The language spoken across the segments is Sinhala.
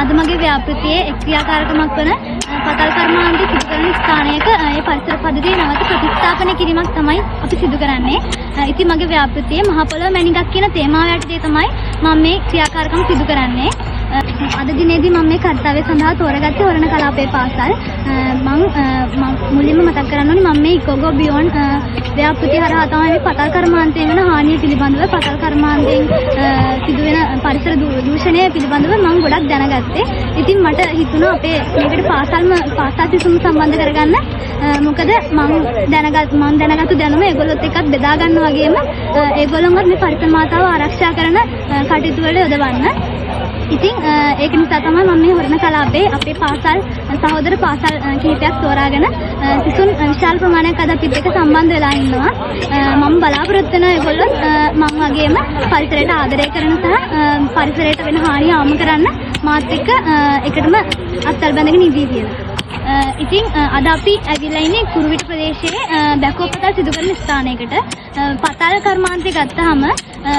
අද මගේ ව්‍යාපෘතියේ ක්‍රියාකාරකමක් වන පතල් කර්මාන්තය සිදු කරන ස්ථානයක ඒ පරිසර පද්ධතිය නැවත ප්‍රතිස්ථාපනය කිරීමක් තමයි අපි සිදු කරන්නේ. ඉතින් මගේ ව්‍යාපෘතියේ මහ පොළොව මැණිකක් කියන තේමාව යටතේ තමයි මම මේ ක්‍රියාකාරකම් සිදු කරන්නේ. අද දිනේදී මම මේ කර්තව්‍ය සඳහා තෝරගත්තේ හොරණ කලාපයේ පාසල්. මම මුලින්ම මතක් කරන්න ඕනේ මම මේ ඉකොගෝ බියොන්ඩ් ව්‍යාපෘතිය හරහා තමයි මේ පතල් කර්මාන්තයේ වෙන හානිය පිළිබඳව පතල් කර්මාන්තයෙන් සිදුවෙන පරිසර දූෂණය පිළිබඳව මම ගොඩක් දැනගත්තේ. ඉතින් මට හිතුණා අපේ මේකට පාසල් සිසුන් සම්බන්ධ කරගන්න. මොකද මම දැනගත්තු දැනුම ඒගොල්ලොත් එක්කත් බෙදා ගන්න වගේම ඒගොල්ලොන්වත් මේ පරිසර මාතාව ආරක්ෂා කරන කටයුතු වල යොදවන්න. ඉතින් ඒක නිසා තමයි මම මේ හොරණ කලාපේ අපේ පාසල් සහෝදර පාසල් කිහිපයක් තෝරාගෙන සිසුන් විශාල ප්‍රමාණයක් අද අපිත් එක්ක සම්බන්ධ වෙලා ඉන්නවා. මම බලාපොරොත්තු වෙන ඒගොල්ලොත් මම වගේම පරිසරයට ආදරය කරන සහ පරිසරයට වෙන හානිය අවම කරන්න මාත් එක්ක එකටම අත්අල් බැඳගෙන ඉදී කියලා. ඉතින් අද අපි ඇවිල්ලා ඉන්නේ කුරුවිට ප්‍රදේශයේ බැකෝ පතල් සිදු කරන ස්ථානයකට. පතල් කර්මාන්තය ගත්තාම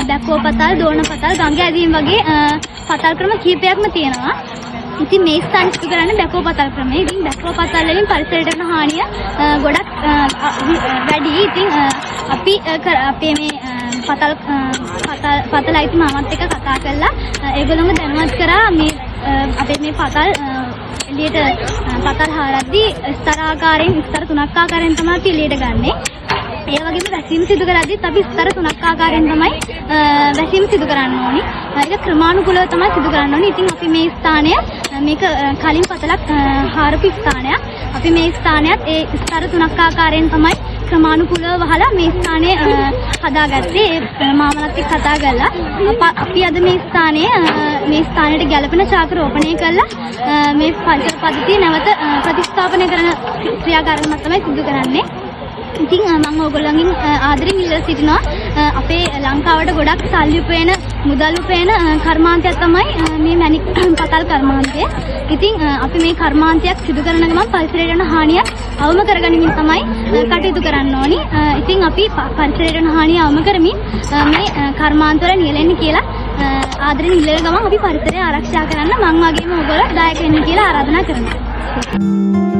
බැකෝ පතල්, දෝණ පතල්, ගංගා ඇදීම් වගේ පතල් ක්‍රම කිහිපයක්ම තියෙනවා. ඉතින් මේ ස්ථාන සිදු කරන්නේ බැකෝ පතල් ක්‍රමය. ඉතින් බැකෝ පතල් වලින් පරිසරයට වෙන හානිය ගොඩක් වැඩි. ඉතින් අපි අපේ මේ පතල් අයිති මාමත් එක්ක කතා කරලා ඒගොල්ලෝම දැනුවත් කරා මේ අපේ මේ පතල් එළියට පතල් හරද්දී ස්තර 3ක් ආකාරයෙන් තමයි අපි එළියට ගන්නෙ. ඒ වගේම වැසීම සිදු කරද්දිත් අපි ස්තර 3ක් ආකාරයෙන් තමයි වැසීම සිදු කරන්න ඕනි. ඒක ක්‍රමානුකූලව තමයි සිදු කරන්න ඕනි. ඉතින් අපි මේ ස්ථානය මේක කලින් පතලක් හාරපු ස්ථානයක්. අපි මේ ස්ථානයත් ඒ ස්තර 3ක් ආකාරයෙන් තමයි ක්‍රමානුකූලව වහලා මේ ස්ථානය හදාගත්තේ. මාමලත් එක්ක කතා කරලා අපි අද මේ ස්ථානයට ගැළපෙන ශාක රෝපණය කරලා මේ පරිසර පද්ධතිය නැවත ප්‍රතිස්ථාපනය කරන ක්‍රියාකාරකමක් තමයි සිදු කරන්නේ. ඉතින් මම ඕගොල්ලන්ගෙන් ආදරෙන් ඉල්ලා සිටිනවා අපේ ලංකාවට ගොඩක් සල්ලි උපයන මුදල් උපයන කර්මාන්තයක් තමයි මේ මැණික් පතල් කර්මාන්තය. ඉතින් අපි මේ කර්මාන්තයක් සිදු කරන ගමන් පරිසරයට යන හානිය අවම කරගනිමින් තමයි කටයුතු කරන්න ඕනි. ඉතින් අපි පරිසරයට යන හානිය අවම කරමින් මේ කර්මාන්තවල නියැලෙන්න කියලා ආදරෙන් ඉල්ලන ගමන් අපි පරිසරය ආරක්ෂා කරන්න මම වගේම ඕගොල්ලෝ දායක වෙන්න කියලා ආරාධනා කරනවා.